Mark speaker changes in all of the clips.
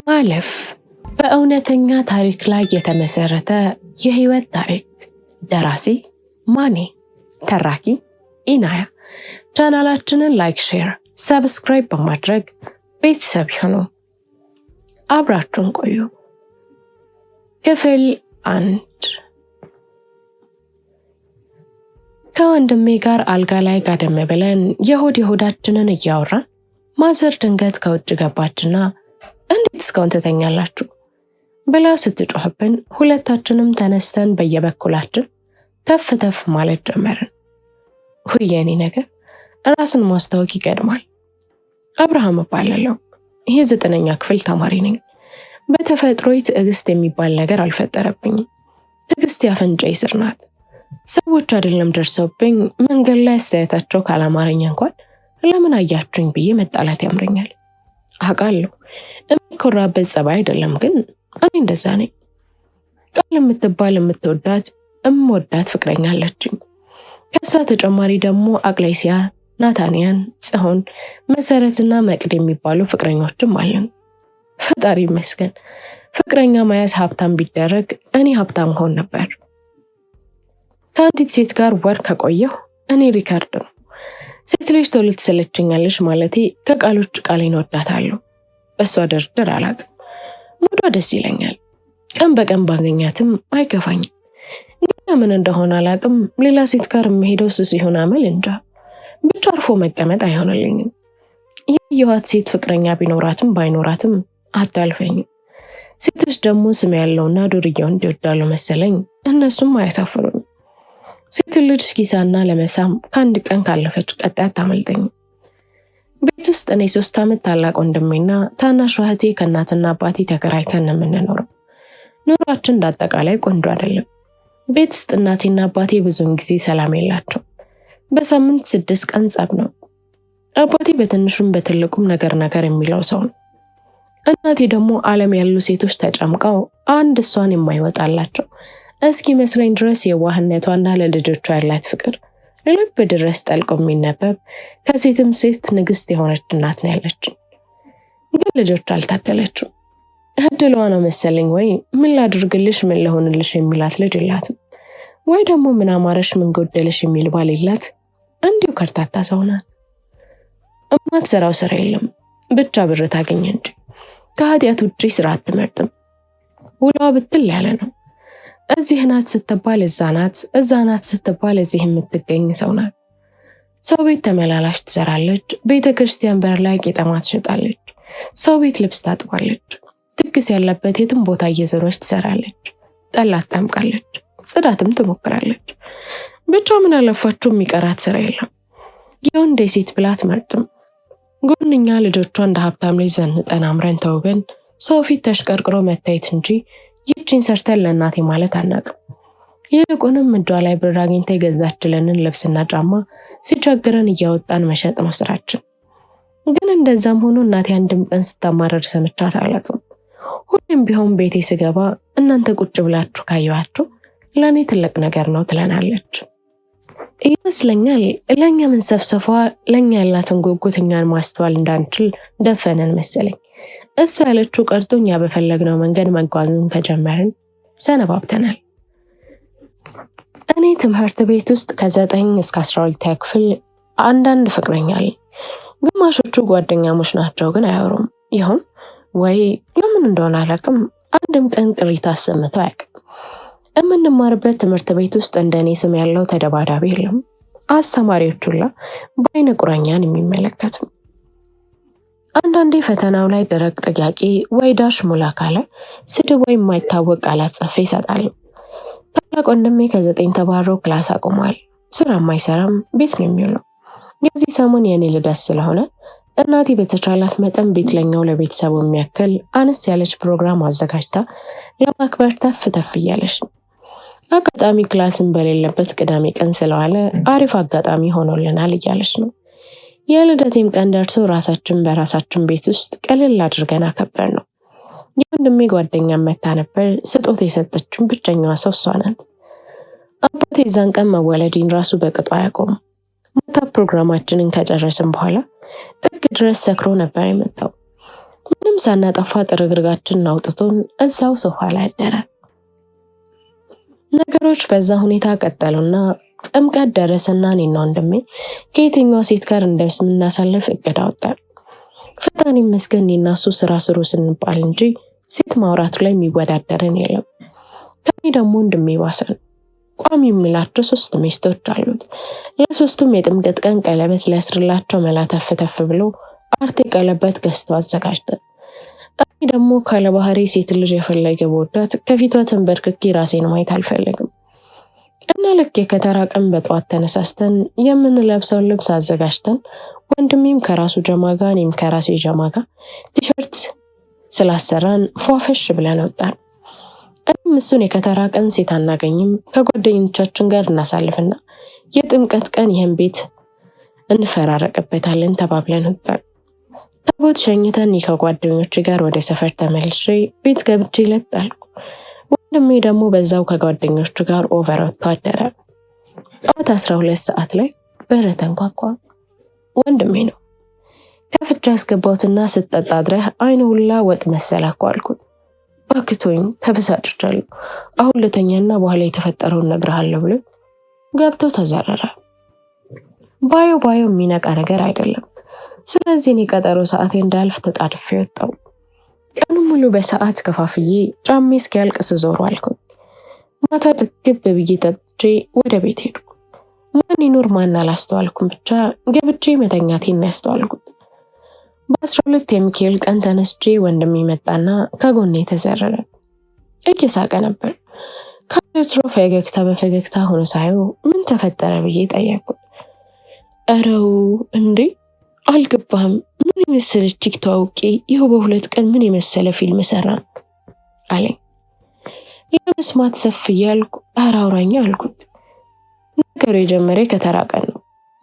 Speaker 1: ማለፍ በእውነተኛ ታሪክ ላይ የተመሰረተ የህይወት ታሪክ። ደራሲ ማኔ፣ ተራኪ ኢናያ። ቻናላችንን ላይክ፣ ሼር፣ ሰብስክራይብ በማድረግ ቤተሰብ ይሁኑ። አብራችሁን ቆዩ። ክፍል 1። ከወንድሜ ጋር አልጋ ላይ ጋደም ብለን የሆዳችንን እያወራን ማዘር ድንገት ከውጭ ገባችና እንዴት እስካሁን ትተኛላችሁ ብላ ስትጮህብን ሁለታችንም ተነስተን በየበኩላችን ተፍ ተፍ ማለት ጀመርን። ሁየኔ ነገር ራስን ማስታወቅ ይቀድማል። አብርሃም እባላለሁ። ይሄ 9ኛ ክፍል ተማሪ ነኝ። በተፈጥሮዬ ትዕግስት የሚባል ነገር አልፈጠረብኝም። ትዕግስት ያፈንጫዬ ስር ናት። ሰዎች አይደለም ደርሰውብኝ መንገድ ላይ አስተያየታቸው ካላማረኝ እንኳን ለምን አያችሁኝ ብዬ መጣላት ያምረኛል። አውቃለሁ የሚኮራበት ጸባይ አይደለም፣ ግን እኔ እንደዛ ነኝ። ቃል የምትባል የምወዳት ፍቅረኛ አለችኝ። ከሷ ተጨማሪ ደግሞ አቅሌሲያ፣ ናታንያን፣ ጽሆን፣ መሰረትና መቅድ የሚባሉ ፍቅረኞችም አሉኝ። ፈጣሪ ይመስገን። ፍቅረኛ መያዝ ሀብታም ቢደረግ እኔ ሀብታም ሆን ነበር። ከአንዲት ሴት ጋር ወር ከቆየሁ እኔ ሪካርድ ነው። ሴት ልጅ ቶሎ ትሰለችኛለች ማለቴ ከቃሎች ቃሌን ወዳታለሁ። በሷ ድርድር አላውቅም። ሙዷ ደስ ይለኛል። ቀን በቀን ባገኛትም አይከፋኝም። ግን ምን እንደሆነ አላውቅም። ሌላ ሴት ጋር የምሄደው ሱስ ይሆን አመል እንጃ። ብቻ አርፎ መቀመጥ አይሆንልኝም። የህይወት ሴት ፍቅረኛ ቢኖራትም ባይኖራትም አታልፈኝም። ሴቶች ደግሞ ስም ያለውና ዱርዬውን ይወዳሉ መሰለኝ። እነሱም አያሳፍሩኝ። ሴት ልጅ ኪሳና ለመሳም ከአንድ ቀን ካለፈች ቀጣይ አታመልጠኝም። ቤት ውስጥ እኔ 3 ዓመት ታላቅ ወንድሜና ታናሽ እህቴ ከእናትና አባቴ ተከራይተን ነው የምንኖረው። ኑሯችን እንዳጠቃላይ ቆንጆ አይደለም። ቤት ውስጥ እናቴና አባቴ ብዙውን ጊዜ ሰላም የላቸው። በሳምንት 6 ቀን ጸብ ነው። አባቴ በትንሹም በትልቁም ነገር የሚለው ሰው ነው። እናቴ ደግሞ ዓለም ያሉ ሴቶች ተጨምቀው አንድ እሷን የማይወጣላቸው እስኪ መስለኝ ድረስ የዋህነቷና ለልጆቿ ያላት ፍቅር ልብ ድረስ ጠልቆ የሚነበብ ከሴትም ሴት ንግስት የሆነች እናት ነው ያለችኝ። ግን ልጆች አልታደለችም። እድሏ ነው መሰለኝ ወይ ምን ላድርግልሽ ምን ለሆንልሽ የሚላት ልጅ የላትም። ወይ ደግሞ ምን አማረሽ ምን ጎደለሽ የሚል ባል የላት። እንዲሁ ከርታታ ሰው ናት። እማትሰራው ስራ የለም፣ ብቻ ብር ታገኝ እንጂ ከኃጢአት ውጪ ስራ አትመርጥም። ውሏ ብትል ያለ ነው። እዚህ ናት ስትባል እዛ ናት፣ እዛ ናት ስትባል እዚህ የምትገኝ ሰው ናት። ሰው ቤት ተመላላሽ ትሰራለች። ቤተ ክርስቲያን በር ላይ ቄጠማ ትሸጣለች። ሰው ቤት ልብስ ታጥባለች። ድግስ ያለበት የትም ቦታ እየዞረች ትሰራለች። ጠላ ታምቃለች፣ ጽዳትም ትሞክራለች። ብቻ ምን አለፋችሁ የሚቀራት ስራ የለም። የወንድ ሴት ብላ አትመርጥም። ጎንኛ ልጆቿ እንደ ሀብታም ልጅ ዘንጠን አምረን ተውበን ሰው ፊት ተሽቀርቅሮ መታየት እንጂ ይህችን ሰርተን ለእናቴ ማለት አናውቅም። ይልቁንም እጇ ላይ ብር አግኝታ የገዛችልንን ልብስና ጫማ ሲቸግረን እያወጣን መሸጥ ነው ስራችን። ግን እንደዛም ሆኖ እናቴ አንድም ቀን ስታማረር ሰምቻት አላውቅም። ሁሌም ቢሆን ቤቴ ስገባ እናንተ ቁጭ ብላችሁ ካየኋችሁ ለእኔ ትልቅ ነገር ነው ትለናለች። ይመስለኛል ለእኛ መንሰፍሰፏ ለእኛ ያላትን ጉጉት እኛን ማስተዋል እንዳንችል ደፈነን መሰለኝ። እሱ ያለችው ቀርቶ እኛ በፈለግነው መንገድ መጓዝን ከጀመርን ሰነባብተናል። እኔ ትምህርት ቤት ውስጥ ከ9 እስከ 12 ክፍል አንዳንድ ፍቅረኛ አለኝ። ግማሾቹ ጓደኛሞች ናቸው፣ ግን አያወሩም። ይሁን ወይ ለምን እንደሆነ አላውቅም። አንድም ቀን ቅሪታ አሰምተው አያውቅም። የምንማርበት ትምህርት ቤት ውስጥ እንደኔ ስም ያለው ተደባዳቢ የለም። አስተማሪዎች ሁላ በአይነ ቁራኛን የሚመለከት። አንዳንዴ ፈተናው ላይ ደረቅ ጥያቄ ወይ ዳሽ ሙላ ካለ ስድብ ወይ የማይታወቅ ቃላት ጽፌ ይሰጣሉ። ታላቅ ወንድሜ ከ9 ተባሮ ክላስ አቁሟል። ስራ የማይሰራም ቤት ነው የሚውለው። የዚህ ሰሞን የኔ ልደት ስለሆነ እናቴ በተቻላት መጠን ቤት ለኛው ለቤተሰቡ የሚያክል አነስ ያለች ፕሮግራም አዘጋጅታ ለማክበር ተፍ እያለች ነው። አጋጣሚ ክላስን በሌለበት ቅዳሜ ቀን ስለዋለ አሪፍ አጋጣሚ ሆኖልናል እያለች ነው። የልደቴም ቀን ደርሶ ራሳችን በራሳችን ቤት ውስጥ ቀለል አድርገን አከበር ነው። የወንድሜ ጓደኛ መታ ነበር። ስጦታ የሰጠችን ብቸኛዋ ሰው እሷ ናት። አባቴ ዛን ቀን መወለዴን ራሱ በቅጡ አያውቁም። ማታ ፕሮግራማችንን ከጨረስን በኋላ ጥግ ድረስ ሰክሮ ነበር የመጣው። ምንም ሳናጠፋ ጥርግርጋችንን አውጥቶን እዛው ሶፋ ላይ አደረ። ነገሮች በዛ ሁኔታ ቀጠሉና ጥምቀት ደረሰና እኔና ወንድሜ ከየትኛዋ ሴት ጋር እንደምናሳልፍ እቅድ አወጣን። ፈጣን ይመስገን እኔና እሱ ስራ ስሩ ስንባል እንጂ ሴት ማውራቱ ላይ የሚወዳደርን የለም። ከኔ ደግሞ ወንድሜ ባሰን። ቋሚ የሚላቸው 3 ሚስቶች አሉት። ለሶስቱም የጥምቀት ቀን ቀለበት ሊያስርላቸው መላ ተፍ ብሎ አርቴ ቀለበት ገዝቶ አዘጋጅተ። እኔ ደግሞ ካለ ባህሪ ሴት ልጅ የፈለገ በወዳት ከፊቷ ተንበርክኬ ራሴን ማየት አልፈልግም እና ልክ የከተራ ቀን በጠዋት ተነሳስተን የምንለብሰውን ልብስ አዘጋጅተን ወንድሜም ከራሱ ጀማ ጋር እኔም ከራሴ ጀማ ጋር ቲሸርት ስላሰራን ፏፈሽ ብለን ወጣን። እኔም እሱን የከተራ ቀን ሴት አናገኝም ከጓደኞቻችን ጋር እናሳልፍና የጥምቀት ቀን ይህን ቤት እንፈራረቅበታለን ተባብለን ወጣን። ታቦት ሸኝተን ከጓደኞች ጋር ወደ ሰፈር ተመልሼ ቤት ገብቼ ለጣልኩ። ወንድሜ ደግሞ በዛው ከጓደኞቹ ጋር ኦቨር ወጥቶ አደረ። ጠዋት 12 ሰዓት ላይ በር ተንኳኳ። ወንድሜ ነው። ከፍቼ አስገባሁትና ስትጠጣ አድረህ አይኑ ሁላ ወጥ መሰላኩ አልኩት። ባክቶኝ ተበሳጭቻለሁ። አሁን ልተኛና በኋላ የተፈጠረውን እነግርሃለሁ ብሎ ገብቶ ተዘረረ። ባዮ የሚነቃ ነገር አይደለም። ስለዚህ እኔ ቀጠሮ ሰዓቴ እንዳልፍ ተጣድፌ ወጣሁ። ቀኑ ሙሉ በሰዓት ከፋፍዬ ጫሜ እስኪያልቅ ስዞር አልኩት። ማታ ጥግብ ብዬ ጠጥቼ ወደ ቤት ሄድኩ። ማን ይኖር ማን አላስተዋልኩም። ብቻ ገብቼ መተኛቴን ያስተዋልኩት። በ12 የሚካኤል ቀን ተነስቼ ወንድሜ መጣና ከጎኔ ተዘረረ። እየሳቀ ነበር። ከወትሮ ፈገግታ በፈገግታ ሆኖ ሳየው ምን ተፈጠረ ብዬ ጠየቅኩት። አረው እንዴ አልገባህም? ምን የመሰለች ቲክቶክ አውቄ ይኸው በ2 ቀን ምን የመሰለ ፊልም ሰራ አለኝ። ለመስማት ሰፍ እያልኩ አውራኛ አልኩት። ነገሩ የጀመረ ከተራ ቀን ነው።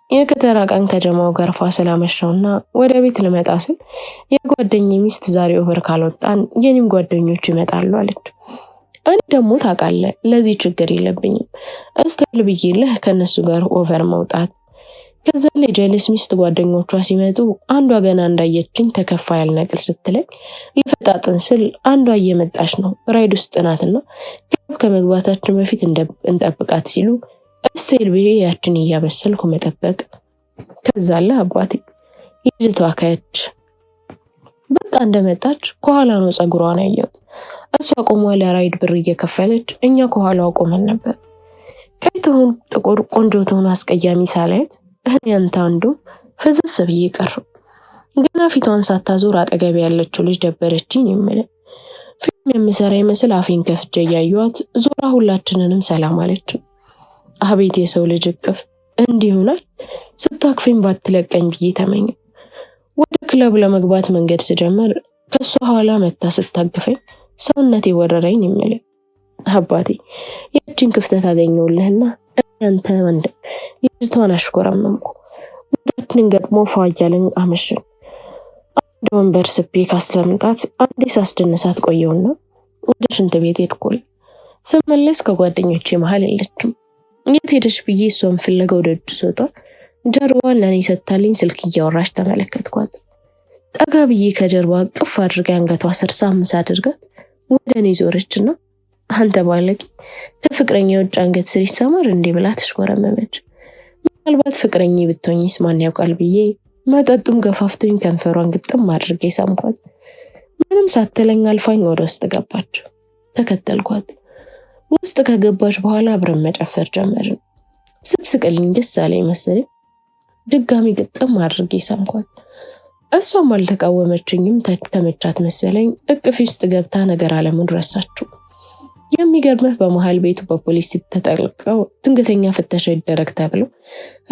Speaker 1: የከተራ ቀን ከጀማው ጋር ፋሲል አመሻውና ወደ ቤት ልመጣ ስል የጓደኛዬ ሚስት ዛሬ ኦቨር ካልወጣን የኔም ጓደኞች ይመጣሉ አለች። እኔ ደግሞ ታውቃለህ ለዚህ ችግር የለብኝም እስታይል ብዬልህ ከነሱ ጋር ኦቨር መውጣት። ከዛ ላይ ጀለስ ሚስት ጓደኞቿ ሲመጡ አንዷ ገና እንዳየችኝ ተከፋ ያልነቅል ስትለኝ ልፈጣጥን ስል አንዷ እየመጣች ነው ራይድ ውስጥ ናትና ከመግባታችን በፊት እንጠብቃት ሲሉ እስታይል ብዬ ያችን እያበሰልኩ መጠበቅ። ከዛለ አባቴ ልጅቷ ከች በቃ እንደመጣች ከኋላ ነው ጸጉሯን ያየሁት። እሷ ቆሟ ለራይድ ብር እየከፈለች እኛ ከኋላው ቆመን ነበር። ከይተውን ጥቁር ቆንጆ ትሆን አስቀያሚ ሳላየት እኔ አንተ አንዱ ፍዝስ ብዬ ቀረሁ። ገና ፊቷን ሳታዞር አጠገብ ያለችው ልጅ ደበረችኝ የሚል ፊልም የምሰራ ይመስል አፌን ከፍቼ እያየኋት ዞራ ሁላችንንም ሰላም አለች። አቤት የሰው ልጅ እቅፍ እንዲህ ይሆናል። ስታክፌን ባትለቀኝ ብዬ ተመኘ። ወደ ክለብ ለመግባት መንገድ ስጀምር ከሷ ኋላ መታ ስታግፈኝ ሰውነቴ ወረረኝ የሚል አባቴ ያቺን ክፍተት አገኘውልህና አንተ ወንድ ልጅቷን አሽኮረመምኩ። ወዳችን ገጥሞ ፏያልን አመሽን። አንድ ወንበር ስቤ ካስቀምጣት አንዴ ሳስደነሳት ቆየውና ወደ ሽንት ቤት ሄድኩኝ። ስመለስ ከጓደኞቼ መሃል የለችም። የት ሄደሽ ብዬ እሷን ፍለጋ ወደ እጅ ስወጣ ጀርባዋን ለኔ ሰጥታልኝ ስልክ እያወራች ተመለከትኳት። ጠጋ ብዬ ከጀርባ ቅፍ አድርጋ አንገቷ ስር ሳምስ አድርጋት ወደ እኔ ዞረችና አንተ ባለቂ ከፍቅረኛ ውጭ አንገት ስር ይሰማር እንዴ ብላ ተሽኮረመመች። ምናልባት ፍቅረኛ ብትሆኝስ ማን ያውቃል ብዬ መጠጡም ገፋፍቶኝ ከንፈሯን ግጥም አድርጌ ሳምኳት። ምንም ሳትለኝ አልፋኝ ወደ ውስጥ ገባች። ተከተልኳት። ውስጥ ከገባች በኋላ አብረን መጨፈር ጀመርን። ስትስቅልኝ ደስ አለኝ መሰለኝ ድጋሚ ግጥም አድርጌ ሳምኳት። እሷም አልተቃወመችኝም። ተመቻት መሰለኝ እቅፊ ውስጥ ገብታ ነገር አለምን ረሳችው። የሚገርምህ በመሃል ቤቱ በፖሊስ ተጠልቀው ድንገተኛ ፍተሻ ይደረግ ተብሎ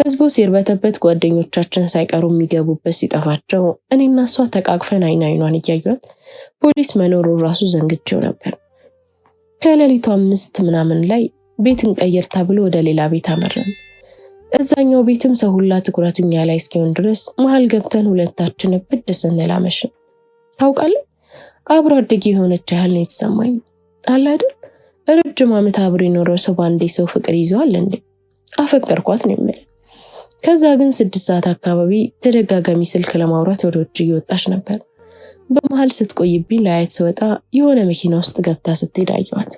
Speaker 1: ህዝቡ ሲርበተበት ጓደኞቻችን ሳይቀሩ የሚገቡበት ሲጠፋቸው እኔና እሷ ተቃቅፈን አይኗን እያዩት ፖሊስ መኖሩ ራሱ ዘንግቼው ነበር። ከሌሊቱ 5 ምናምን ላይ ቤትን ቀይር ተብሎ ወደ ሌላ ቤት አመረን። እዛኛው ቤትም ሰው ሁላ ትኩረቱኛ ላይ እስኪሆን ድረስ መሃል ገብተን ሁለታችን ብድ ስንል አመሸን። ታውቃለህ አብሮ አደግ የሆነች ያህል ነው የተሰማኝ። አለ አይደል ረጅም ዓመት አብሮ የኖረው ሰው ባንዴ ሰው ፍቅር ይዘዋል እንዴ? አፈቀርኳት ነው የሚል። ከዛ ግን 6 ሰዓት አካባቢ ተደጋጋሚ ስልክ ለማውራት ወደ ውጭ እየወጣች ነበር። በመሃል ስትቆይብኝ ላያት ስወጣ የሆነ መኪና ውስጥ ገብታ ስትሄድ አየኋት።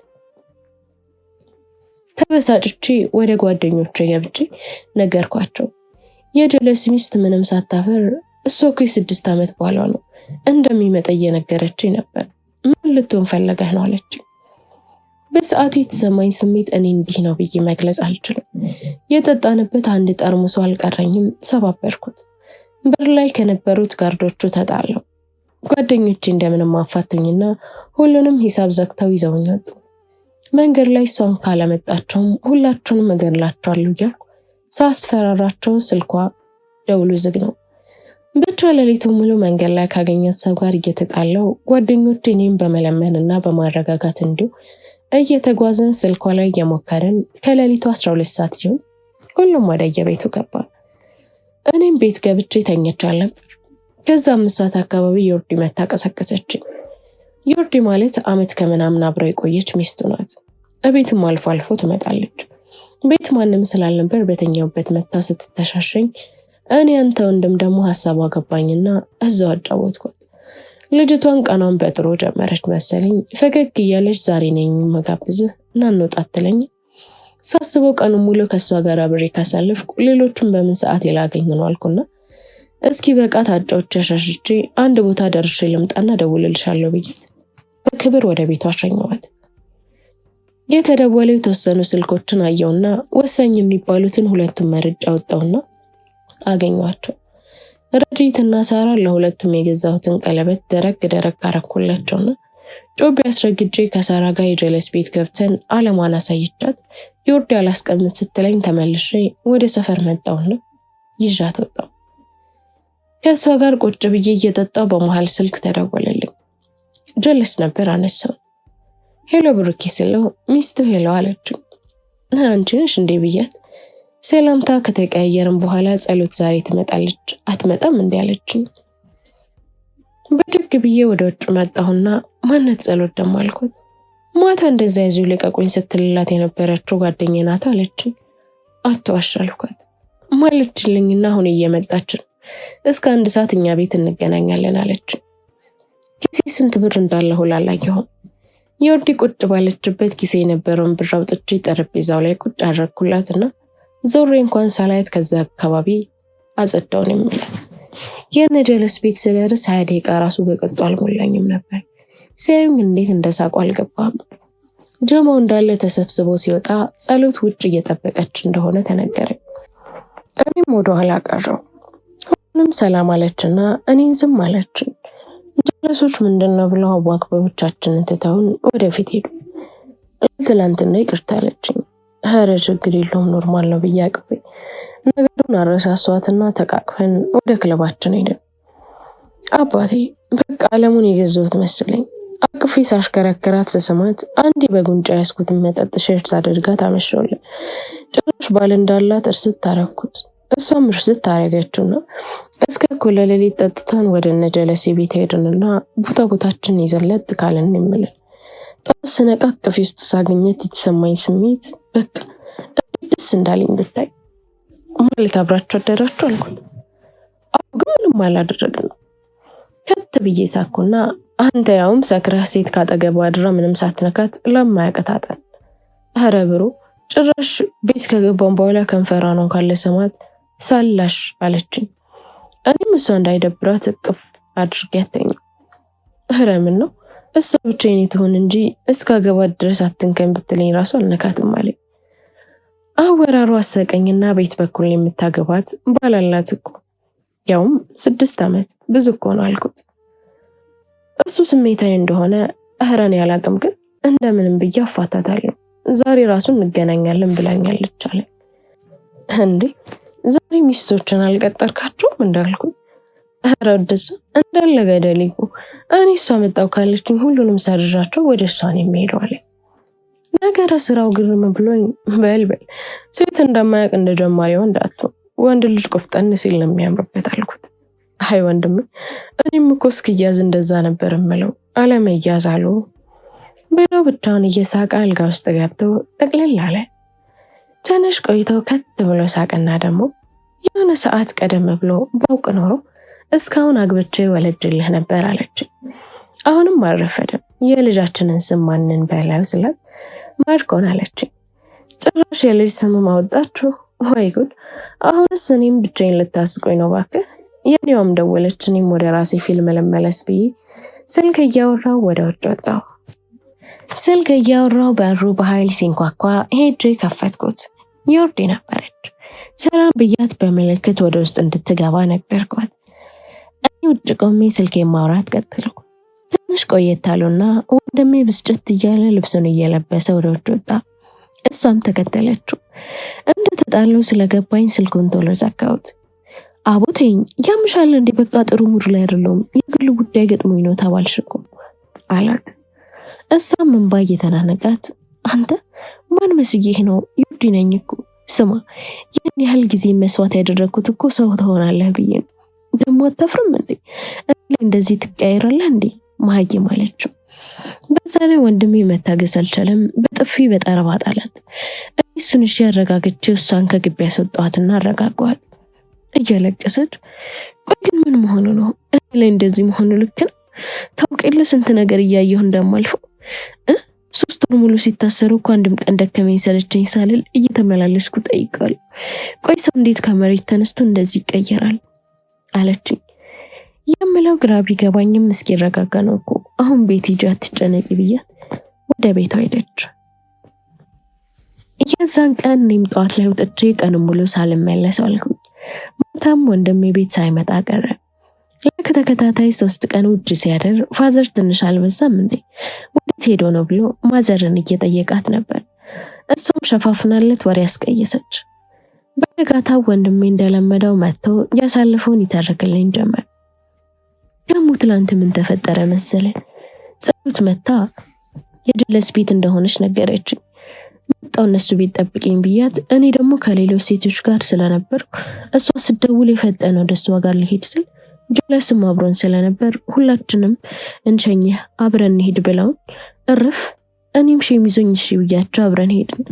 Speaker 1: ተበሳጭቼ ወደ ጓደኞቼ ገብቼ ነገርኳቸው። የጀለስ ሚስት ምንም ሳታፈር እሷ እኮ የ6 ዓመት ባሏ ነው እንደሚመጣ እየነገረችኝ ነበር። ምን ልትሆን ፈለገህ ነው አለችኝ። በሰዓቱ የተሰማኝ ስሜት እኔ እንዲህ ነው ብዬ መግለጽ አልችልም። የጠጣንበት አንድ ጠርሙስ አልቀረኝም፣ ሰባበርኩት። በር ላይ ከነበሩት ጋርዶቹ ተጣለው። ጓደኞቼ እንደምንም አፋቱኝና ሁሉንም ሂሳብ ዘግተው ይዘውኝ ወጡ። መንገድ ላይ እሷን ካላመጣቸውም ሁላችሁንም እገድላቸዋለሁ እያልኩ ሳስፈራራቸው ስልኳ ደውሉ ዝግ ነው። ብቻ ሌሊቱን ሙሉ መንገድ ላይ ካገኘት ሰው ጋር እየተጣለው ጓደኞቼ እኔም በመለመንና በማረጋጋት እንዲሁ እየተጓዘን ስልኳ ላይ እየሞከርን ከሌሊቱ 12 ሰዓት ሲሆን ሁሉም ወደ የቤቱ ገባ። እኔም ቤት ገብቼ ተኝቻለሁ። ከዛ 5 ሰዓት አካባቢ ዮርዲ መታ ቀሰቀሰችኝ። ዮርዲ ማለት ዓመት ከምናምን አብረው የቆየች ሚስቱ ናት። እቤትም አልፎ አልፎ ትመጣለች። ቤት ማንም ስላልነበር በተኛውበት መታ ስትተሻሸኝ እኔ አንተ ወንድም ደግሞ ሐሳቧ ገባኝና እዛው አጫወትኳት። ልጅቷን ቀኗን በጥሩ ጀመረች መሰለኝ። ፈገግ እያለች ዛሬ ነኝ መጋብዝህ እና እንውጣት ትለኝ። ሳስበው ቀኑን ሙሉ ከሷ ጋር አብሬ ካሳለፍኩ ሌሎቹን በምን ሰዓት ላገኝ ነው አልኩና እስኪ በቃ ታጫውቼ አሻሽቼ አንድ ቦታ ደርሼ ልምጣና ደውልልሻለሁ ብዬ በክብር ወደ ቤቷ አሸኘኋት። የተደወለው የተወሰኑ ስልኮችን አየውና ወሳኝ የሚባሉትን ሁለቱን መርጬ አወጣውና አገኘኋቸው። ረዲትና ሳራ ለሁለቱም የገዛሁትን ቀለበት ደረግ አረኩላቸውና ጮቤ አስረግጄ ከሳራ ጋር የጀለስ ቤት ገብተን አለማን አሳይቻት ዮርዲ አላስቀምጥ ስትለኝ ተመልሼ ወደ ሰፈር መጣውና ይዣት ወጣው። ከሷ ጋር ቁጭ ብዬ እየጠጣው በመሃል ስልክ ተደወለልኝ። ጀለስ ነበር አነሳው። ሄሎ ብሩኪ ስለው ሚስቱ ሄሎ አለችኝ። አንቺ ነሽ እንዴ ብያት ሰላምታ ከተቀያየርን በኋላ ጸሎት ዛሬ ትመጣለች አትመጣም እንዴ አለችኝ። በድግ ብዬ ወደ ውጭ መጣሁና ማነት ጸሎት ደሞ አልኩት። ማታ እንደዛ ይዙ ልቀቁኝ ስትልላት የነበረችው ጓደኛዬ ናት አለችኝ። አትዋሽ አልኳት። ማለችልኝና አሁን እየመጣች እስከ 1 ሰዓት እኛ ቤት እንገናኛለን አለችኝ። ኪሴ ስንት ብር እንዳለ ሁላላየሁ። ዮርዲ ቁጭ ባለችበት ኪሴ የነበረውን ብር አውጥቼ ጠረጴዛው ላይ ቁጭ አደረኩላትና ዞሬ እንኳን ሳላየት ከዛ አካባቢ አጸዳውን የሚለው የነጀለስ ቤት ስለርስ 20 ደቂቃ ራሱ በቀጡ አልሞላኝም ነበር። ሲያዩኝ እንዴት እንደሳቁ አልገባም። ጀማው እንዳለ ተሰብስቦ ሲወጣ ጸሎት ውጭ እየጠበቀች እንደሆነ ተነገረኝ። እኔም ወደ ኋላ ቀረው። ሁሉም ሰላም አለችና እኔን ዝም አለችኝ። ጀለሶች ምንድነው ብለው አዋክበቦቻችንን ትተውን ወደፊት ሄዱ። ትላንትና ይቅርታ አለችኝ። ኧረ ችግር የለውም ኖርማል ነው ብዬ አቅፌ ነገሩን አረሳሷትና ተቃቅፈን ወደ ክለባችን ሄድን። አባቴ በቃ አለሙን የገዛሁት መሰለኝ። አቅፌ ሳሽከረክራት ስስማት አንዴ በጉንጫ ያስኩትን መጠጥ ሼርስ አድርጋት አመሸውልኝ። ጭራሽ ባል እንዳላት እርስት ታረኩት። እሷም እርስት ታረገችውና እስከ እኩለ ሌሊት ጠጥተን ወደ ነጀለስ ቤት ሄድንና ቦታችን ይዘለት ካለን እንምልን ጠዋት ስነቃ አቅፌ ውስጥ ሳገኘት የተሰማኝ ስሜት በቃ ደስ እንዳለኝ ብታይ። ማለት አብራችሁ አደራችሁ አልኩት። ግን ምንም አላደረግንም። ከት ብዬ ሳኩና አንተ ያውም ሰክረህ ሴት ካጠገቧ አድራ ምንም ሳትነካት ለማያቀታጠን። ኧረ ብሩ ጭራሽ ቤት ከገባን በኋላ ከንፈራኑን ካለ ሰማት ሳላሽ አለችኝ። እኔም እሷ እንዳይደብራት እቅፍ አድርጌያት ተኛሁ። ኧረ ምን ነው እሷ ብቻዬን ትሆን እንጂ እስካገባት ድረስ አትንከን ብትለኝ ራሱ አልነካትም አለኝ። አወራሩ አሰቀኝና ቤት በኩል የምታገባት ባላላት እኮ ያውም 6 ዓመት ብዙ እኮ ነው አልኩት። እሱ ስሜታዊ እንደሆነ እህረን ያላቅም ግን እንደምንም ብዬ አፋታታለሁ። ዛሬ ራሱ እንገናኛለን ብላኛለች አለ። እንዴ ዛሬ ሚስቶችን አልቀጠርካቸውም እንዳልኩት? ኧረ ወደዛ እንዳለ ገደልኩ። እኔ እሷ መጣው ካለችኝ ሁሉንም ሰርዣቸው ወደ እሷ ነው የሚሄደው አለ። ነገረ ስራው ግርም ብሎኝ በልበል ሴት እንደማያውቅ እንደ ጀማሪ ወንድ ልጅ ቆፍጠን ሲል ነው የሚያምርበት አልኩት። አይ ወንድም እኔም እኮ እስኪያዝ እንደዛ ነበር እምለው አለመያዝ አሉ ብለው ብቻውን እየሳቀ አልጋ ውስጥ ገብተው ጠቅልል አለ። ትንሽ ቆይተው ከት ብሎ ሳቀና ደግሞ የሆነ ሰዓት ቀደም ብሎ ባውቅ ኖሮ እስካሁን አግብቼ ወለድልህ ነበር አለች። አሁንም አልረፈደም። የልጃችንን ስም ማንን በላዩ ስላት ማርኮን አለችኝ። ጭራሽ የልጅ ስም ማወጣችሁ? ወይ ጉድ! አሁንስ እኔም ብቻዬን ልታስቆኝ ነው እባክህ። የኔዋም ደወለች። እኔም ወደ ራሴ ፊልም ልመለስ ብዬ ስልክ እያወራው ወደ ውጭ ወጣሁ። ስልክ እያወራው በሩ በኃይል ሲንኳኳ ሄጄ ከፈትኩት። ዮርዲ ነበረች። ሰላም ብያት በምልክት ወደ ውስጥ እንድትገባ ነገርኳት። እኔ ውጭ ቆሜ ስልኬን ማውራት ቀጠልኩ። ትንሽ ቆየት አሉና ወንድሜ ብስጭት እያለ ልብሱን እየለበሰ ወደ ውጭ ወጣ። እሷም ተከተለችው። እንደተጣሉ ስለገባኝ ስልኩን ቶሎ ዘጋሁት። አቦቴኝ ያምሻል እንዴ? በቃ ጥሩ ሙድ ላይ አይደለሁም፣ የግል ጉዳይ ገጥሞኝ ነው ተባልሽ እኮ አላት። እሷም እንባ እየተናነቃት አንተ ማን መስዬህ ነው? ዮርዲ ነኝ እኮ። ስማ ያን ያህል ጊዜ መስዋዕት ያደረግኩት እኮ ሰው ትሆናለህ ብዬ ነው። ደግሞ አታፍርም እንዴ? እንደዚህ ትቀያይራለህ እንዴ? ማህዬም አለችው። በዛ ላይ ወንድሜ መታገስ አልቻለም። በጥፊ በጠረባ ጣላት። እሱን እሺ አረጋግቼ እሷን ከግቢ ያስወጣኋትና አረጋጓት። እያለቀሰች ቆይ ግን ምን መሆኑ ነው? እኔ ላይ እንደዚህ መሆኑ ልክ ነው? ታውቂለ ስንት ነገር እያየሁ እንደማልፈው 3 ወር ሙሉ ሲታሰሩ እኮ አንድም ቀን ደከመኝ ሰለቸኝ ሳልል እየተመላለስኩ ጠይቃለሁ። ቆይ ሰው እንዴት ከመሬት ተነስቶ እንደዚህ ይቀየራል? አለችኝ። የምለው ግራ ቢገባኝም እስኪረጋጋ ነው እኮ አሁን ቤት ሂጂ አትጨነቂ ብያት ወደ ቤቷ ሄደች። የዛን ቀን እኔም ጠዋት ላይ ወጥቼ ቀኑን ሙሉ ሳልመለስ አልኩኝ። ማታም ወንድሜ ቤት ሳይመጣ ቀረ። ለተከታታይ 3 ቀን ውጭ ሲያደር ፋዘር ትንሽ አልበዛም እንዴ ወዴት ሄዶ ነው ብሎ ማዘርን እየጠየቃት ነበር። እሷም ሸፋፍናለት ወሬ ያስቀየሰች። በነጋታው ወንድሜ እንደለመደው መጥቶ ያሳለፈውን ይተርክልኝ ጀመር። ደግሞ ትላንት ምን ተፈጠረ መሰለ? ጸሎት መታ የጀለስ ቤት እንደሆነች ነገረችኝ። መጣው እነሱ ቤት ጠብቂኝ ብያት እኔ ደግሞ ከሌሎች ሴቶች ጋር ስለነበርኩ እሷ ስደውል የፈጠነው ደስ ጋር ልሄድ ስል ጀለስም አብሮን ስለነበር ሁላችንም እንሸኝህ አብረን እንሄድ ብለውን እርፍ እኔም ሸሚዞኝ እሺ ብያቸው አብረን ሄድን።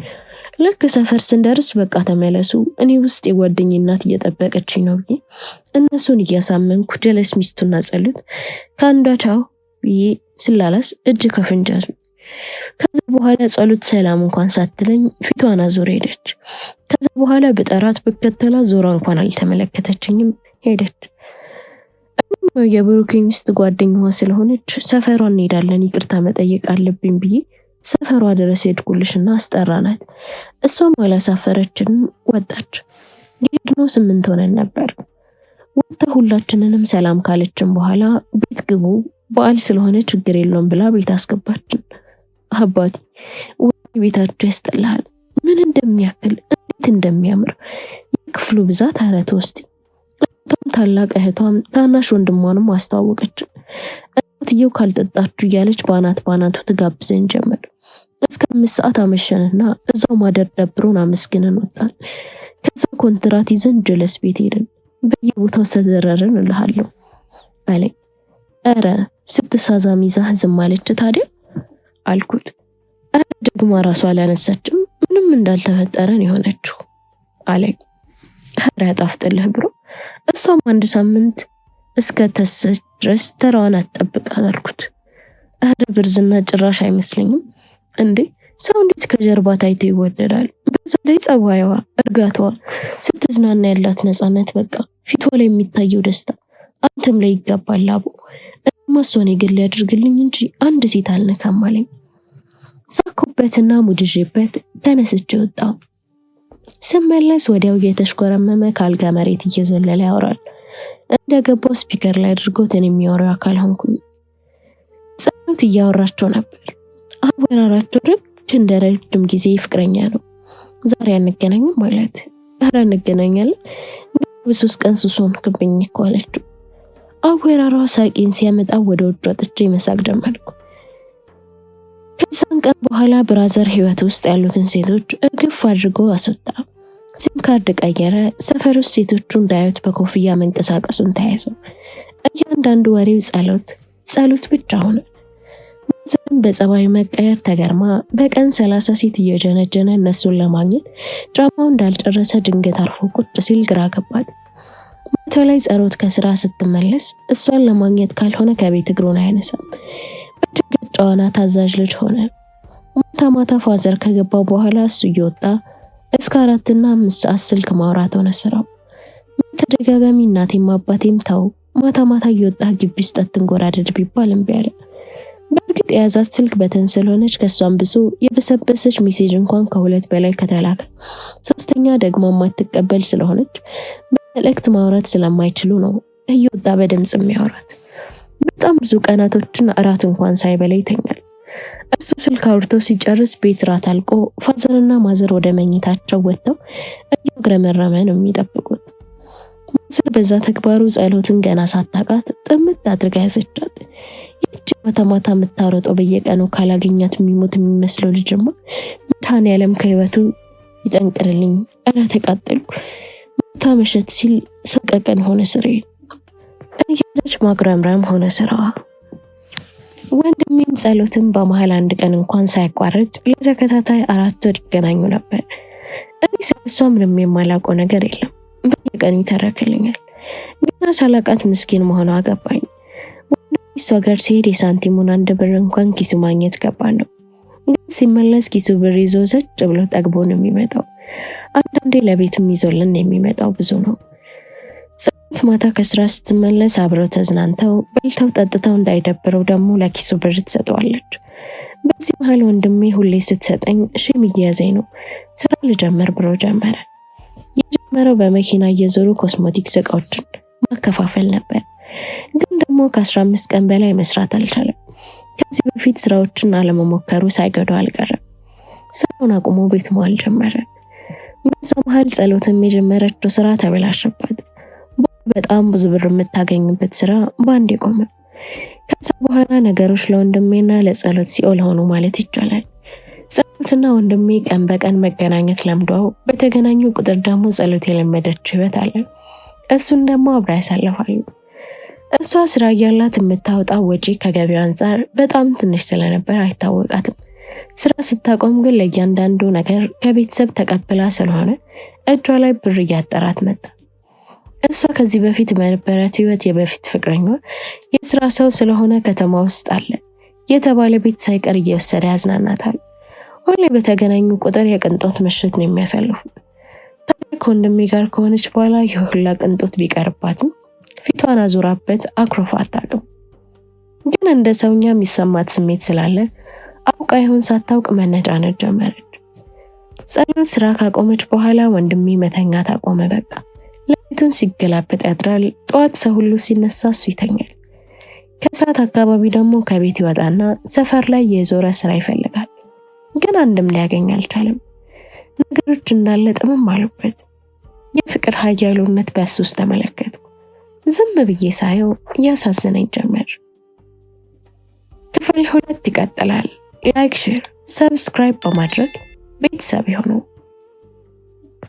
Speaker 1: ልክ ሰፈር ስንደርስ በቃ ተመለሱ እኔ ውስጥ የጓደኛዬ እናት እየጠበቀችኝ ነው ብዬ እነሱን እያሳመንኩ ጀለስ ሚስቱና ጸሎት ካንዳታው ብዬ ስላላስ እጅ ከፍንጃል። ከዛ በኋላ ጸሎት ሰላም እንኳን ሳትለኝ ፊቷን አዞር ሄደች። ከዛ በኋላ በጠራት በከተላ ዞራ እንኳን አልተመለከተችኝም ሄደች። የብሩክ ሚስት ጓደኛዋ ስለሆነች ሰፈሯን እንሄዳለን ይቅርታ መጠየቅ አለብኝ ብዬ ሰፈሯ ድረስ ሄድኩልሽና አስጠራናት። እሷም አላሳፈረችንም ወጣች። የሄድነው 8 ሆነን ነበር። ወጣ ሁላችንንም ሰላም ካለችን በኋላ ቤት ግቡ በዓል ስለሆነ ችግር የለውም ብላ ቤት አስገባችን። አባቴ ወይ ቤታቸው ያስጠላል። ምን እንደሚያክል እንዴት እንደሚያምር የክፍሉ ብዛት አረተ ውስጥ ታላቅ እህቷም ታናሽ ወንድሟንም አስተዋወቀችን። እናትየው ካልጠጣችሁ እያለች ባናቱ ትጋብዘን ጀመር። እስከ 5 ሰዓት አመሸንና እዛው ማደር ደብሮን አመስግነን ወጣን። ከዛ ኮንትራት ይዘን ጀለስ ቤት ሄድን። በየቦታው ተዘረርን እልሃለሁ አለኝ። ኧረ ስትሳዛም ይዛህ ዝም አለች ታዲያ አልኩት። ኧረ ደግሞ ራሷ አላነሳችም ምንም እንዳልተፈጠረን የሆነችው አለኝ። ኧረ ያጣፍጥልህ ብሮ እሷም 1 ሳምንት እስከ ተሰች ድረስ ተራዋን አትጠብቃት አልኩት። ኧረ ብርዝና ጭራሽ አይመስለኝም እንዴ ሰው እንዴት ከጀርባ ታይቶ ይወደዳል? በዛ ላይ ጸባይዋ፣ እርጋታዋ፣ ስትዝናና ያላት ነፃነት በቃ ፊቷ ላይ የሚታየው ደስታ አንተም ላይ ይገባል አቦ። እማሷን የግል ያድርግልኝ እንጂ አንድ ሴት አልነካም አለኝ። ሳኩበትና ሙድጄበት ተነስቼ ወጣሁ። ስመለስ ወዲያው እየተሽኮረመመ ካልጋ መሬት እየዘለለ ያወራል። እንደገባው ስፒከር ላይ አድርጎት የሚያወራው አካል ሆንኩኝ። ጸሎት እያወራቸው ነበር። አወራራቸው ረጅም ጊዜ ፍቅረኛ ነው። ዛሬ አንገናኝም ማለት ኧረ እንገናኛለን በ3 ቀን ሱሶን ክብኝ እኮ አለችው። አወራሯ ሳቂን ሲያመጣ ወደ ውጭ ወጥቼ መሳቅ ጀመርኩ። ከዛን ቀን በኋላ ብራዘር ህይወት ውስጥ ያሉትን ሴቶች እርግፍ አድርጎ አስወጣ። ሲም ካርድ ቀየረ። ሰፈር ውስጥ ሴቶቹ እንዳያዩት በኮፍያ መንቀሳቀሱን ተያይዘው እያንዳንዱ ወሬው ጸሎት ብቻ ሆነ። ማዘርም በጸባዩ መቀየር ተገርማ በቀን 30 ሴት እየጀነጀነ እነሱን ለማግኘት ድራማው እንዳልጨረሰ ድንገት አርፎ ቁጭ ሲል ግራ ገባት። ማታ ላይ ጸሎት ከስራ ስትመለስ እሷን ለማግኘት ካልሆነ ከቤት እግሩን አያነሳም። በድንገት ጨዋና ታዛዥ ልጅ ሆነ። ማታ ማታ ፋዘር ከገባ በኋላ እሱ እየወጣ እስከ 4 እና 5 ሰዓት ስልክ ማውራት ሆነ ስራው። በተደጋጋሚ እናቴም አባቴም ተው ማታ ማታ እየወጣ ግቢ ውስጥ አትንጎራደድ ቢባል እምቢ አለ። በእርግጥ የያዛት ስልክ በተን ስለሆነች ከሷም ብሶ የበሰበሰች ሜሴጅ እንኳን ከ2 በላይ ከተላከ 3ኛ ደግሞ ማትቀበል ስለሆነች በመልእክት ማውራት ስለማይችሉ ነው እየወጣ በድምጽ የሚያወራት። በጣም ብዙ ቀናቶችን እራት እንኳን ሳይበላ ይተኛል። እሱ ስልክ አውርቶ ሲጨርስ ቤት ራት አልቆ ፋዘርና ማዘር ወደ መኝታቸው ወጥተው እያግረመረመ ነው የሚጠብቁት። ማዘር በዛ ተግባሩ ጸሎትን ገና ሳታቃት ጥምት አድርጋ ያዘቻት። ይህች ማታ ማታ የምታሮጠው በየቀኑ ካላገኛት የሚሞት የሚመስለው ልጅማ መድኃኔዓለም ከህይወቱ ይጠንቅርልኝ። እረ ተቃጠልኩ። ማታ መሸት ሲል ሰቀቀን ሆነ ስሬ እያለች ማግረምረም ሆነ ስራዋ። ወንድሜም ጸሎትን በመሃል አንድ ቀን እንኳን ሳያቋርጥ ለተከታታይ 4 ወር ይገናኙ ነበር። እኔ ስለሷ ምንም የማላውቀው ነገር የለም። በየቀኑ ይተረክልኛል። ገና ሳላቃት ምስኪን መሆኗ አገባኝ። ወንድሜ እሷ ጋር ሲሄድ የሳንቲሙን 1 ብር እንኳን ኪሱ ማግኘት ገባን ነው። ግን ሲመለስ ኪሱ ብር ይዞ ዘጭ ብሎ ጠግቦ ነው የሚመጣው። አንዳንዴ ለቤትም ይዞልን የሚመጣው ብዙ ነው። ጸሎት ማታ ከስራ ስትመለስ አብረው ተዝናንተው በልተው ጠጥተው እንዳይደብረው ደግሞ ለኪሱ ብር ትሰጠዋለች። በዚህ መሃል ወንድሜ ሁሌ ስትሰጠኝ ሺም እየያዘኝ ነው። ስራ ልጀምር ብሎ ጀመረ። የጀመረው በመኪና እየዞሩ ኮስሞቲክስ እቃዎችን ማከፋፈል ነበር። ግን ደግሞ ከ15 ቀን በላይ መስራት አልቻለም። ከዚህ በፊት ስራዎችን አለመሞከሩ ሳይገደው አልቀረም። ስራውን አቁሞ ቤት መዋል ጀመረ። በዛ መሃል ጸሎትም የጀመረችው ስራ ተበላሸባት። በጣም ብዙ ብር የምታገኝበት ስራ ባንዴ ቆመ። ከዛ በኋላ ነገሮች ለወንድሜና ለጸሎት ሲኦል ሆኑ ማለት ይቻላል። ጸሎትና ወንድሜ ቀን በቀን መገናኘት ለምደው በተገናኙ ቁጥር ደግሞ ጸሎት የለመደችው ህይወት አለ። እሱን ደግሞ አብራ ያሳልፋሉ። እሷ ስራ እያላት የምታወጣው ወጪ ከገቢው አንጻር በጣም ትንሽ ስለነበር አይታወቃትም። ስራ ስታቆም ግን ለእያንዳንዱ ነገር ከቤተሰብ ተቀብላ ስለሆነ እጇ ላይ ብር እያጠራት መጣ። እሷ ከዚህ በፊት በነበረት ህይወት የበፊት ፍቅረኛዋ የስራ ሰው ስለሆነ ከተማ ውስጥ አለ የተባለ ቤት ሳይቀር እየወሰደ ያዝናናታል። ሁሌ በተገናኙ ቁጥር የቅንጦት ምሽት ነው የሚያሳልፉት። ታዲያ ከወንድሜ ጋር ከሆነች በኋላ የሁላ ቅንጦት ቢቀርባትም ፊቷን አዙራበት አክሮፋ አታውቅም። ግን እንደ ሰውኛ የሚሰማት ስሜት ስላለ አውቃ ይሁን ሳታውቅ መነጫነጭ ጀመረች። ጸሎት ስራ ካቆመች በኋላ ወንድሜ መተኛት አቆመ። በቃ ሌሊቱን ሲገላበጥ ያድራል። ጠዋት ሰው ሁሉ ሲነሳ እሱ ይተኛል። ከሰዓት አካባቢ ደግሞ ከቤት ይወጣና ሰፈር ላይ የዞረ ስራ ይፈልጋል። ግን አንድም ሊያገኝ አልቻለም። ነገሮች እንዳለ ጥምም አሉበት። የፍቅር ኃያሉነት በእሱ ውስጥ ተመለከትኩ። ዝም ብዬ ሳየው ያሳዝነኝ ጀመር። ክፍል 2 ይቀጥላል። ላይክ፣ ሼር፣ ሰብስክራይብ በማድረግ ቤተሰብ ይሁኑ።